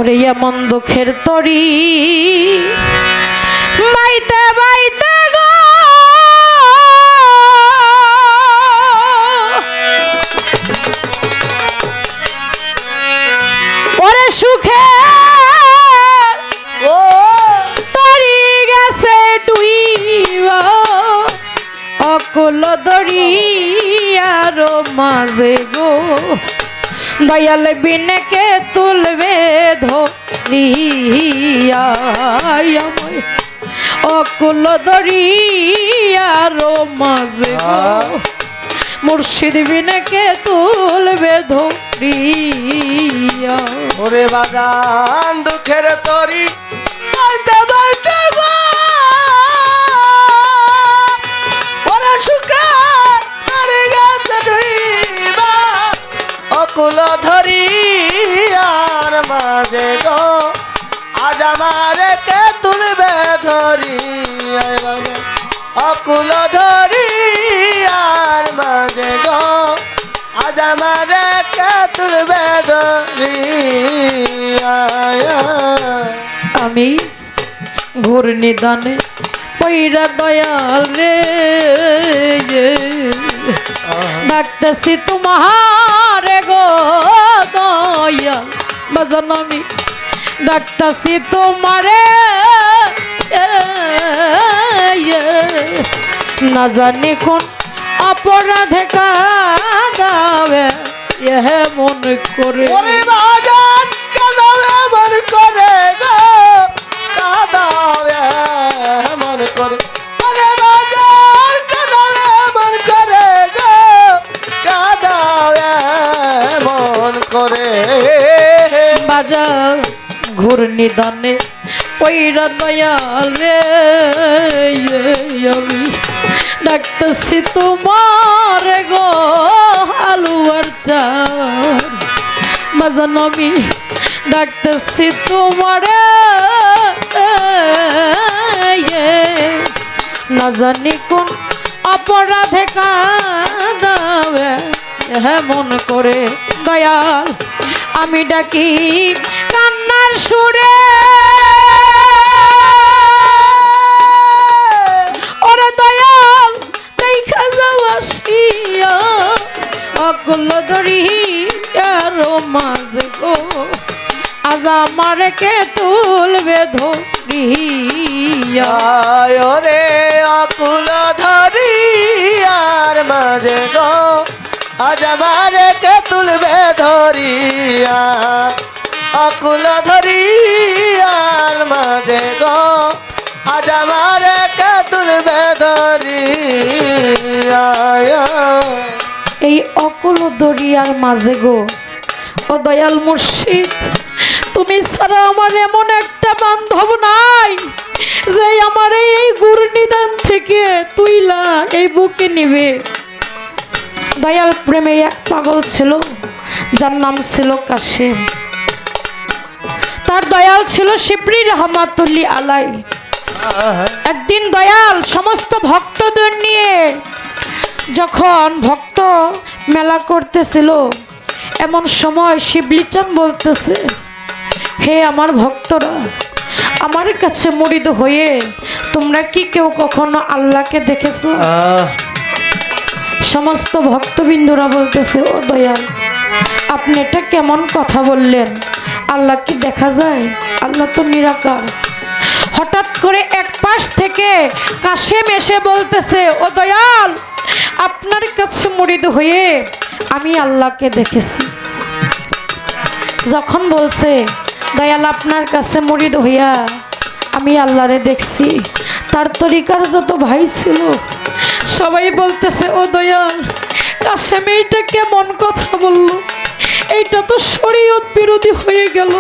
ওরে এমন দুঃখের তরি বাইতে বাইতে গো ওরে সুখে ও তরি গেছে ডুইবা অকুল দরিয়ার মাঝে গো দয়াল বিনকে তুলবে ধরিয়া অকুল দরিয়ার মাঝে গো মুর্শিদ বিনকে তুলবে ধরিয়া ওরে বাজান দুঃখের তরি বাইতে বাইতে গো ওরে সুখে তরি গেছে ডুইবা অকুল ধরি আর মাঝে গো আজ আমারে কে তুলবে ধরি অকুল ধরি আর মাঝে গো আজ আমারে কে তুলবে ধরি আমি ঘূর্ণিদানে পৈরা দয়াল রে ডাকতেছি তোমার গো দয়াল বাজান আমি ডাকতেছি তোমারে না জানি কোন অপরাধে কাঁদাবে মন করে ওরে বাজান কাঁদাবে মন করে গো কাঁদাবে মন করে ওরে বাজান কাঁদাবে মন করে গো কাঁদাবে মন করে বাজা ঘূর্ণিদানে পৈরা দয়াল রে আমি ডাকতেছি তোমার গো হালুয়ার চার বাজান আমি ডাকতেছি তোমারে না জানি কোন অপরাধে কাঁদাবে মন করে দয়াল আমি ডাকি কান্নার সুরে ওরে দয়াল দেখা যাও আসিয়া অকুল দরিয়ার মাঝে গো আজ আমার কে তুলবে ধরিয়া ওরে অকুল ধরি আর মাঝে গো আজ আমারে কে তুলবে ধরিয়া অকুল ধরি আর মাঝে গো আজ আমারে কে তুলবে ধরিয়া এই অকুল দরিয়ার মাঝে গো ও দয়াল মুর্শিদ তুমি ছাড়া আমার এমন একটা বান্ধব নাই যে আমার এই ঘূর্ণিদান থেকে তুইলা এই বুকে নিবে দয়াল প্রেমে এক পাগল ছিল যার নাম ছিল কাশেম তার দয়াল ছিল শিবরি রহমাতুল্লি আলাই একদিন দয়াল সমস্ত ভক্তদের নিয়ে যখন ভক্ত মেলা করতেছিল এমন সময় শিবলিচান বলতেছে হে আমার ভক্তরা আমার কাছে মুরিদ হয়ে তোমরা কি কেউ কখনো আল্লাহকে দেখেছো সমস্ত ভক্তবৃন্দরা বলতেছে ও দয়াল আপনি এটা কেমন কথা বললেন আল্লাহ কি দেখা যায় আল্লাহ তো নিরাকার হঠাৎ করে এক পাশ থেকে কাশেম এসে বলতেছে ও দয়াল আপনার কাছে মুরিদ হয়ে আমি আল্লাহকে দেখেছি যখন বলছে দয়াল আপনার কাছে মুরিদ হইয়া আমি আল্লাহরে দেখছি তার তরিকার যত ভাই ছিল সবাই বলতেছে ও দয়াল কাশেম এইটা কেমন কথা বলল এইটা তো শরীয়ত বিরোধী হয়ে গেল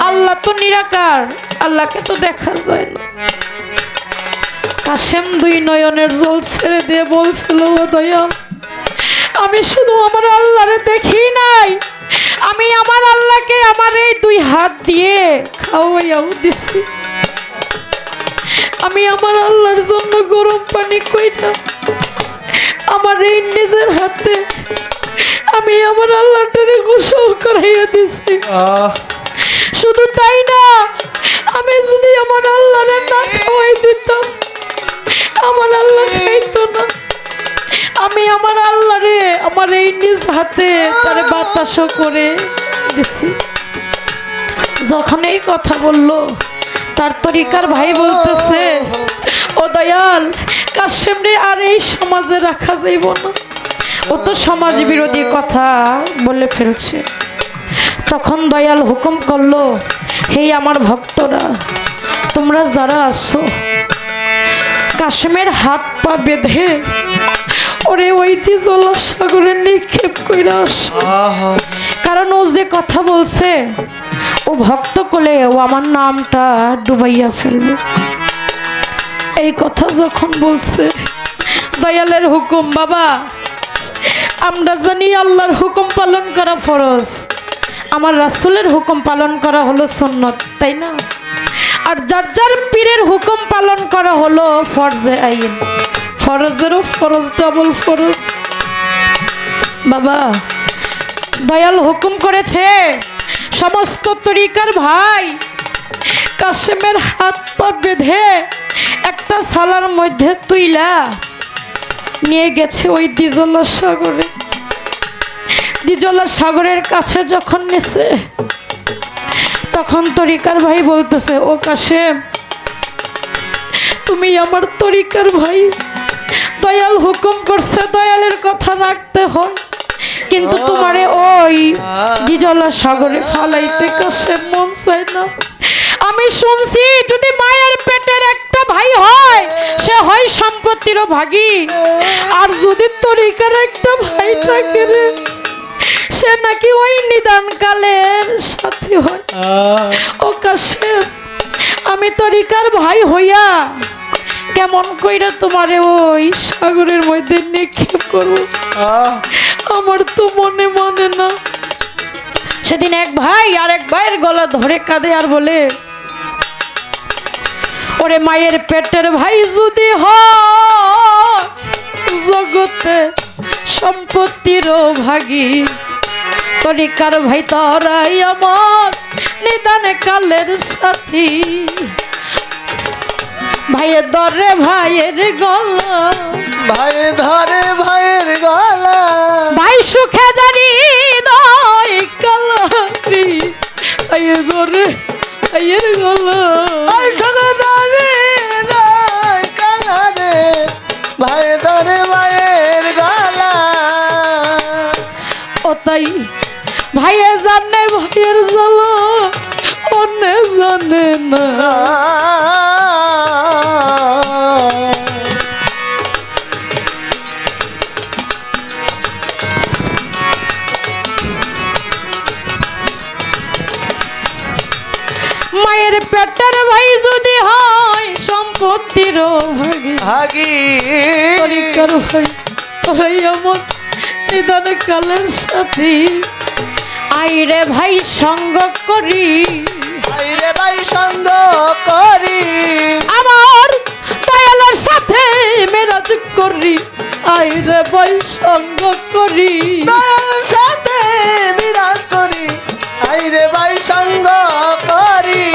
আল্লাহ তো নিরাকার আল্লাহকে তো দেখা যায় না কাশেম দুই নয়নের জল ছেড়ে দিয়ে বলছিল ও দয়াল আমি শুধু আমার আল্লাহরে দেখি নাই আমি আমার আল্লাহকে আমার এই দুই হাত দিয়ে খাওয়াইয়াও দিছি আমি আমার আল্লাহর জন্য গরম পানি কইরা আমার এই নিজের হাতে আমি আমার আল্লাহটারে গোসল করাইয়া দিছি শুধু তাই না, আমি যদি আমার আল্লাহরে না খাওয়াই দিতাম, আমার আল্লাহ খাইতো না। আমি আমার আল্লাহরে আমার এই নিজ হাতে তারে বাতাসও করে দিছি। যখন এই কথা বললো, তার তরিকার ভাই বলতেছে, ও দয়াল, কাশেম রে আর এই সমাজে রাখা যাইব না, ও তো সমাজ বিরোধী কথা বলে ফেলছে। তখন দয়াল হুকুম করলো, হে আমার ভক্তরা, তোমরা যারা আসছো, কাশেমের হাত পা বেঁধে ওরে ওই দিজলা সাগরে নিক্ষেপ কইরা আসো। কারণ ও যে কথা বলছে, ও ভক্ত কোলে ও আমার নামটা ডুবাইয়া ফেলবে। এই কথা যখন বলছে, দয়ালের হুকুম। বাবা, আমরা জানি আল্লাহর হুকুম পালন করা ফরজ, আমার রাসূলের হুকুম পালন করা হলো সুন্নত, তাই না? আর যার যার পীরের হুকুম পালন করা হলো ফরজে আইন, ফরজেরও ফরজ, ডাবল ফরজ। বাবা, দয়াল হুকুম করেছে সমস্ত তরিকার ভাই কাশেমের হাত পা বেঁধে একটা সালার মধ্যে তুইলা নিয়ে গেছে ওই দিজলা সাগরে। দিজলা সাগরের কাছে যখন নেছে, তখন তরিকার ভাই বলতেছে, ও কাশেম, তুমি আমার তরিকার ভাই, দয়াল হুকুম করছে দয়ালের কথা রাখতে হয়, কিন্তু তোমারে ওই দিজলা সাগরে ফালাইতে কাশেম মন চায় না। আমি শুনছি যদি মায়ের পেটের একটা ভাই হয়, সে হয় সম্পত্তিরও ভাগী, আর যদি তরিকার একটা ভাই থাকে রে, সে নাকি ওই নিদান কালের সাথে হয়। ও কাশেম, আমি তরিকার ভাই হইয়া কেমন কইরা তোমারে ওই সাগরের মধ্যে নিক্ষেপ করব, আমার তো মনে মানে না। সেদিন এক ভাই আর এক ভাইয়ের গলা ধরে কাঁদে আর বলে, ওরে মায়ের পেটের ভাই যদি হয় জগতে সম্পত্তিরও ভাগী, তরিকার ভাই তোরাই আমার নিদান কালের সাথী। ভাইয়ের ধরে ভাইয়ের গলা, ভাই ধরে ভাইয়ের গলা, ভাই সুখে জানি নয় কালারি, ভাইয়ের ধরে ভাইয়ের গলা, ভাই সঙ্গে ধরে নয় কালারে, ভাই ধরে ভাইয়ের গলা। ও তাই ভাইয়ে জানে ভাইয়ের জ্বালা, অন্যে জানে না। মায়ের পেটের ভাই যদি হয় সম্পত্তির ভাগী, তরিকার ভাই ভাই আমার নিদান কালের সাথী। আইরে ভাই সঙ্গ করি, আইরে ভাই সঙ্গ করি, আমার দয়ালের সাথে মেরাজ করি। আইরে ভাই সঙ্গ করি, দয়াল সাথে বিরাজ করি, আইরে ভাই সঙ্গ করি।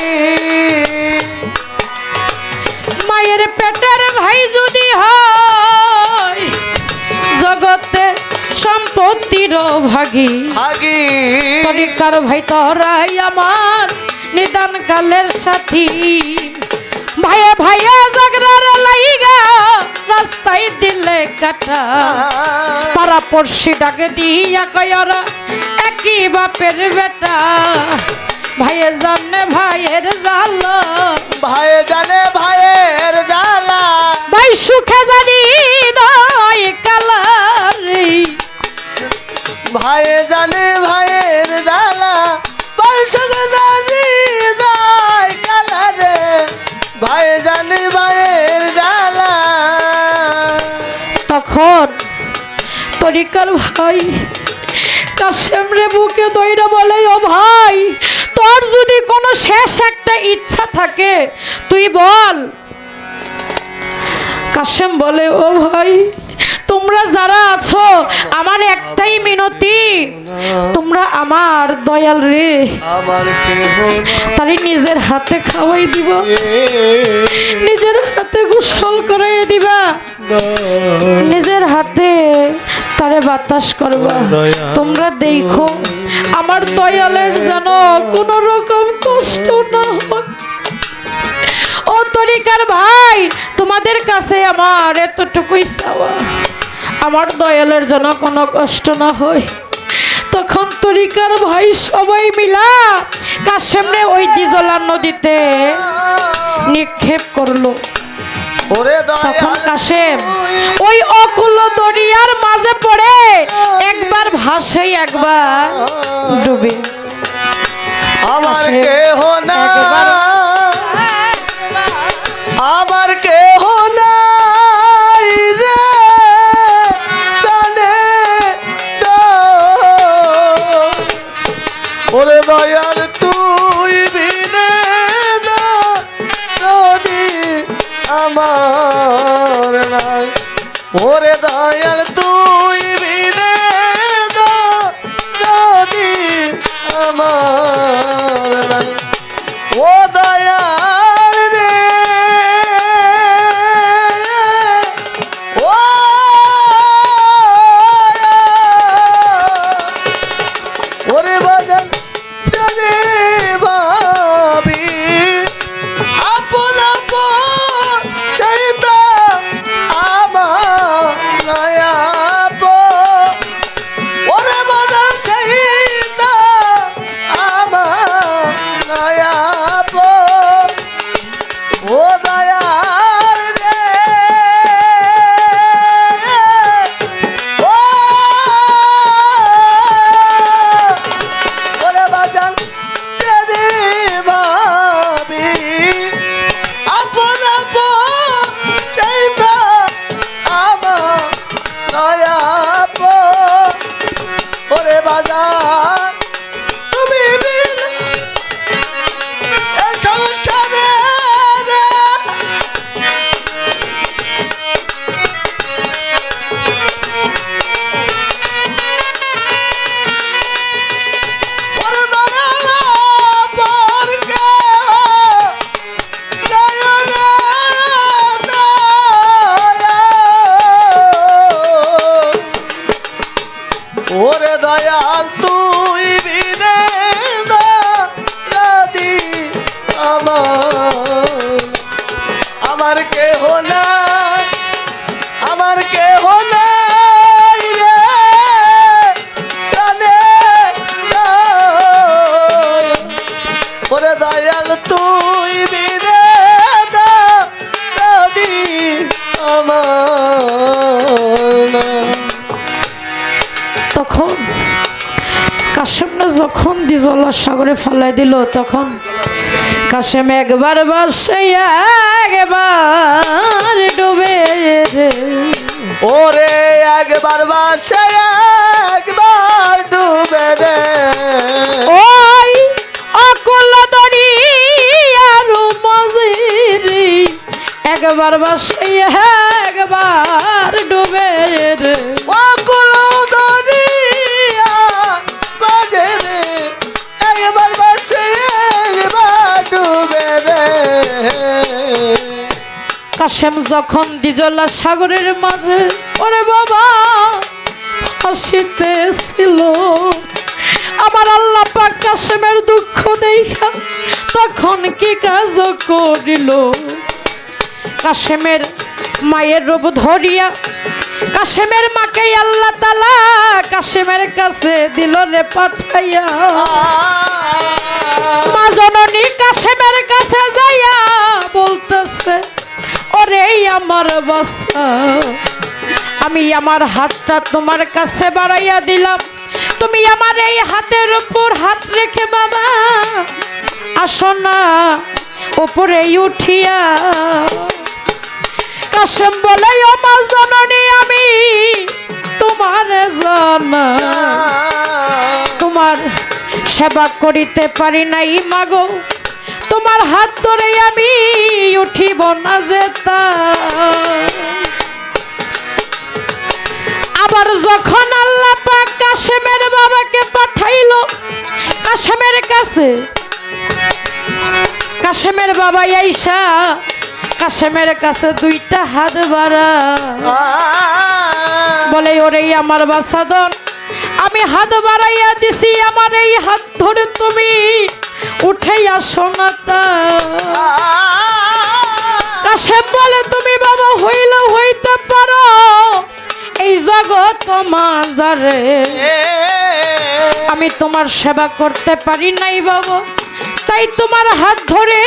মায়ের পেটের ভাই যদি হয় জগতে সম্পত্তির ভাগী, ভাগী, তরিকার ভাই তোরাই আমার নিদান কালের সাথী। ভাইয়ে ভাইয়ে ঝগড়ার লাইগা রাস্তায় দিলে কাটা, পাড়া পড়শি ডাকে দিয়া কয়রা একই বাপের বেটা। ভাইয়ে জানে ভাইয়ের জ্বালা, ভাই জানে ভাইয়ের জ্বালা, ভাই সুখে জানি নয় কালারি, ভাই জানে ভাইয়ের জ্বালা, ভাই সঙ্গে জানি যায় কালারে, ভাই জানে ভাইয়ের জ্বালা। তখন তরিকার ভাই কাশেম রে বুকে দইরা বলে, ও ভাই, তোর যদি কোনো শেষ একটা ইচ্ছা থাকে তুই বল। কাশেম বলে, ও ভাই, তোমরা যারা আছো আমার একটাই মিনতি, তোমরা আমার দয়াল রে আমার কেহ তারে নিজের হাতে খাওয়াই দিব, নিজের হাতে গোসল করাই দিবা, নিজের হাতে তারে বাতাস করবা। তোমরা দেখো আমার দয়ালের যেন কোনো রকম কষ্ট না হয়। ও তরিকার ভাই, তোমাদের কাছে আমার এতটুকুই চাওয়া, আমার দয়ালের যেন কোনো কষ্ট না হয়। তখন তরিকার ভাই সবাই মিলা কাশেমরে ওই দিজলা নদীতে নিক্ষেপ করলো। ওরে তখন দয়াল কাশেম ওই অকুল দরিয়ার মাঝে পড়ে একবার ভাসে একবার ডুবে। আমার কাশেম কেহ না, একবার আমার কেহ নাই রে জানে তো। ওরে দয়াল তুই বিনে না নদী আমার নাই। ওরে দয়াল তুই বিনে না নদী আমার নাই। ও দয়াল রে, ও ওরে বাজান জানে ভাবি আপন আপন সেইটা আমার নয়াপ। ওরে বাজান সেইটা আমার নয়াপ। ও দয়াল রে, ও ওরে বাজান যদি ভাবি আপন আপন সেইটা আমার নয়াপ। ওরে বাজান তুমি বিনা এ সংসারে ওরে দয়াল তুই বিনে দাদি আমার কেহ নাই, আমার কেহ নাই রে জানে না। ওরে দয়াল তুই বিনে দাদি আমার। তখন কাশেমরা যখন দিজলা সাগরে ফেলাই দিল, তখন কাশেম একবার বাসে একবার ডুবে রে। ওরে একবার বাসে একবার ডুবে রে। ওই অকুল দরিয়ার মাঝে রে একবার বাসে একবার ডুবে রে। অকুল দরিয়া বাজে রে একবার বাসে একবার ডুবে রে। কাশেম যখন দিজলা সাগরের মাঝে ওরে বাবা হাসিতেছিল, আমার আল্লাহ পাক কাশেমের দুঃখ দেখা তখন কি কাজ করিল। কাশেমের মায়ের রূপ ধরিয়া কাশেমের মাকে আল্লাহ তাআলা কাশেমের কাছে দিল রে পাঠাইয়া। মা জননী কাশেমের কাছে যাইয়া বলতেছে, ওরে আমার বাচ্চা, আমি আমার হাতটা তোমার কাছে বাড়াইয়া দিলাম, তুমি আমার এই হাতের উপর হাত রেখে বাবা আসো না উপরে উঠিয়া। কাশেম বলে, ও মা জননী, আমি তোমার জানা তোমার সেবা করিতে পারি নাই মাগো, তোমার হাত ধরে আমি উঠিব না যেতা। আবার যখন আল্লাহ পাক কাশেমের বাবাকে পাঠাইলো কাশেমের কাছে, কাশেমের বাবা আইসা কাশেমের কাছে দুইটা হাত বাড়া বলে, ওরে আমার বাসাদন, আমি হাত বাড়াইয়া দিছি, আমার এই হাত ধরে তুমি উঠে আসো না। তা কাশেম বলে, তুমি বাবা হইলেও হইতে পারো এই জগৎ মাঝারে, আমি তোমার সেবা করতে পারি নাই বাবা, তাই তোমার হাত ধরে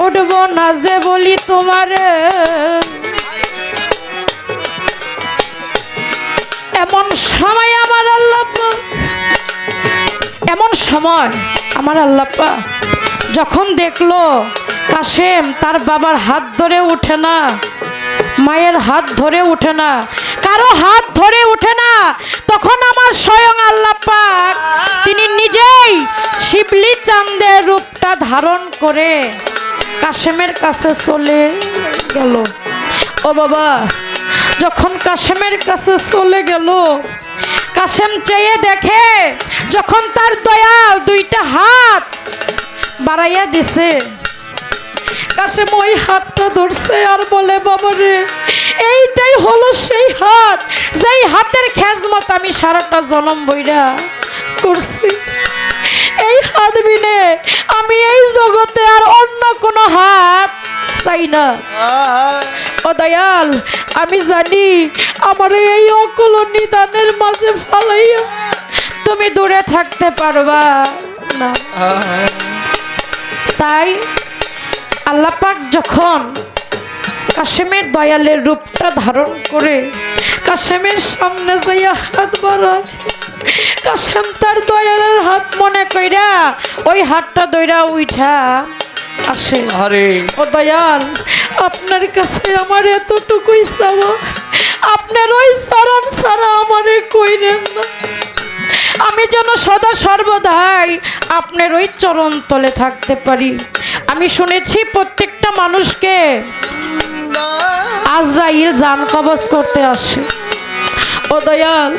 উঠবো না যে বলি তোমারে। এমন সময় আমার আল্লাহ পাক, এমন সময় আমার আল্লাহ পাক যখন দেখলো কাশেম তার বাবার হাত ধরে উঠে না, মায়ের হাত ধরে উঠে না, কারো হাত ধরে উঠে না, তখন আমার স্বয়ং আল্লাহ পাক তিনি নিজেই শিবলি চাঁদের রূপটা ধারণ করে কাশেমের কাছে চলে গেল। ও বাবা, যখন কাশেমের কাছে চলে গেল, কাশেম চেয়ে দেখে যখন তার দয়াল দুইটা হাত বাড়াইয়া দিছে, কাশেম ওই হাতটা ধরছে আর বলে, বাবা রে, এইটাই হলো সেই হাত যেই হাতের খেজমত আমি সারাটা জনম বইরা করছি। এই হাত বিনে আমি এই জগতে আর অন্য কোনো হাত চাই না। ও দয়াল, আমি জানি আমার এই অকল নিদানের মাঝে ফালাইয়া তুমি দূরে থাকতে পারবা না, তাই আল্লাহ পাক যখন কাশেমের দয়ালের রূপটা ধারণ করে কাশেমের সামনে যাইয়া হাত বাড়ায়, কাশেম তার দয়ালের হাত মনে কইরা ওই হাতটা দইরা উঠা আসে। ও দয়াল, আপনার কাছে আমার এতটুকুই চাওয়া, আপনার ওই চরণ ছাড়া আমারে কইরেন না, আমি যেন সদা সর্বদাই আপনার ওই চরণ তলে থাকতে পারি। আমি শুনেছি প্রত্যেকটা মানুষকে আজরাইল জান কবজ করতে আসে। ও দয়াল,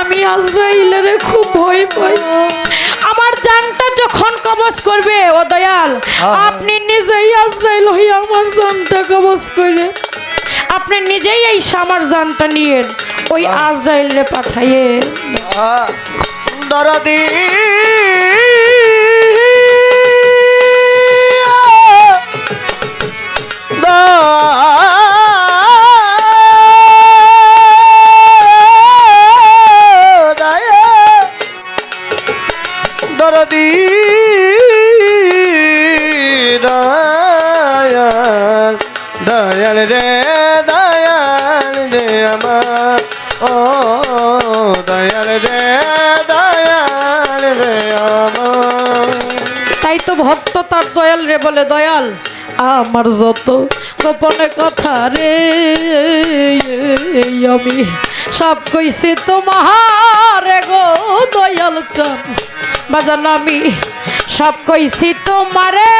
আমি আজরাইলের খুব ভয় পাই, আমার জানটা যখন কবজ করবে, ও দয়াল আপনি নিজেই আজরাইল হইয়া আমার জানটা কবজ করে, আপনি নিজেই এই আমার জানটা নিয়ে ওই আজরাইলে পাঠাইয়ে দরদি দরদি দয়াল দয়াল রে দয়াল রে আমার, ও দয়াল রে দয়াল রে আমার। তাই তো ভক্ত তার দয়াল রে বলে, দয়াল আমার যত গোপনে কথা রে আমি সব কইছি তোমার গো দয়াল চান বাজান, আমি সব কইছি তোমারে,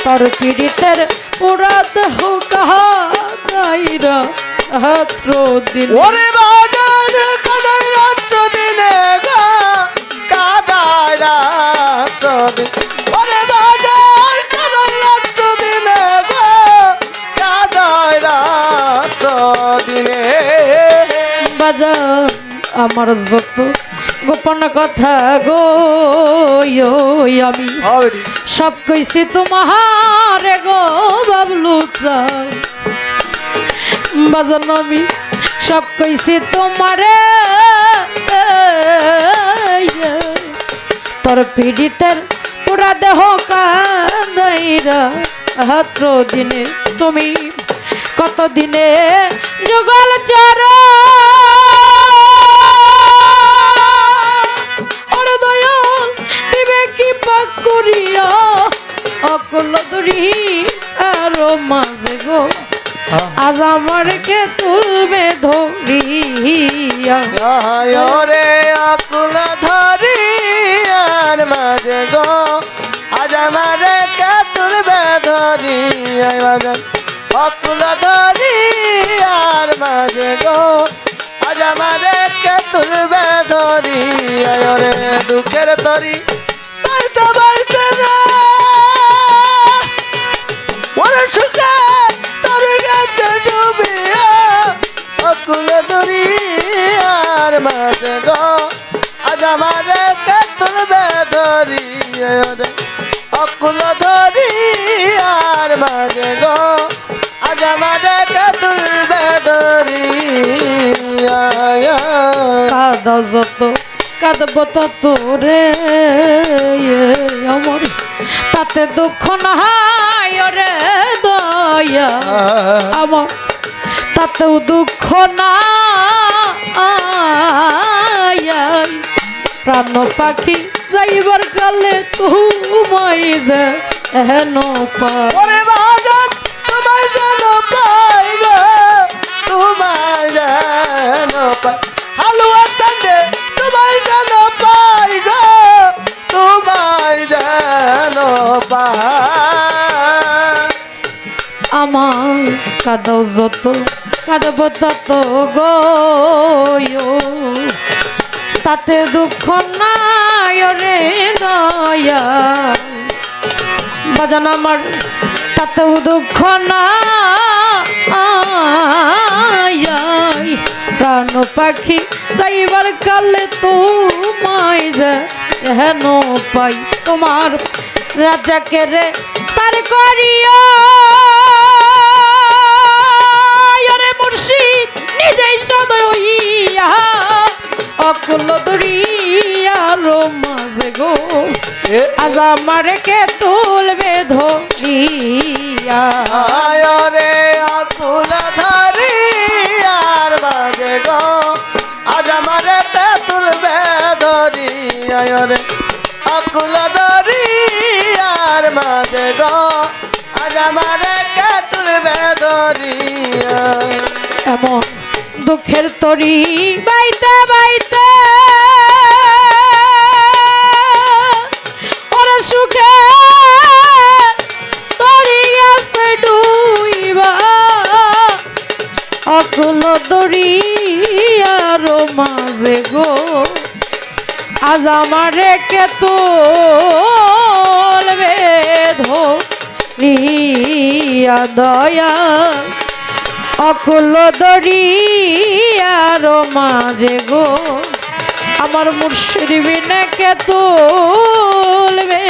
তোর পীড়িতের পুরা দেহ কাহা দাইরা হাত্র দিন, ওরে বাজার কাদাই রাত দিনে গা কাদাই রাত দিন, ওরে বাজার কাদাই রাত দিনে গা কাদাই রাত দিনে। বাজান আমার যত গোপন কথা গো আমি সব কইছি তোমার গো বাবলু চান বাজান, আমি সব কইছি তোমারে, তোর পীড়িতের পুরা দেহ কাঁদাইরা হাত্র দিনে, তুমি কত দিনে যুগল চর দয়াল দিবে কি পাক করিয়া অকল দরি আরো মাঝে গো, আজ আমার কে তুলবে ধরিয়া, রে আকুল ধরিয়ার মাঝে গো, আজ আমার কে তুলবে ধরিয়া। ও অকুল ধরি আর মাঝে গো আজ আমাদের কে তুলবে ধরি আয়রে দুঃখের তরি বাইতে বাইতে রে ওরে সুখে তোর গেছে ডুবিয়া অকুল ধরি আর মাঝে গো আজ আমাদের কে তুলবে ধরি আয়রে অকুল ধরি আর মাঝে গো আজ আমাদের কে তুলবে ধরি কাঁদা যত কাঁদব তত রে আমার তাতে দুঃখ নাই রে দয়া আমার তাতেও দুঃখ নাই প্রাণ পাখি যাইবার কালে তোমায় যে হেন পা ওরে বাজান তোমায় যেন পাই গো তোমায় যেন পাই হালুয়া কান্দে তোমায় যেন পাই গো তোমায় যেন পাই আমার কাঁদাও যত কাঁদব তত গো তাতে দুঃখ নাই রে দয়া বাজান আমার তাতেও দুঃখ নাই প্রাণ পাখি যাইবার কালে তোমায় যে হেন পাই তোমার রাজাকে রে পার করিও রে মুর্শিদ নিজেই সদয় হইয়া অকুল দরিয়ার মাঝে গো আজ আমার কে তুলবে ধরিয়া আয়রে অকুল ধরি আর মাঝে গো আজ আমারে কে তুলবে ধরি আয়রে অকুল ধরি আর মাঝে গো আজ আমারে কে তুলবে ধরি এমন দুঃখের তরি বাইতে বাইতে ওরে সুখে তরি গেছে ডুইবা অকুল দরিয়ার মাঝে গো আজ আমারে কে তুলবে ধরিয়া দয়া অকুল দরিয়ার মাঝে গো আমার মুর্শিদ বিনে কে তুলবে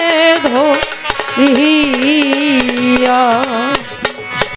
ধরিয়া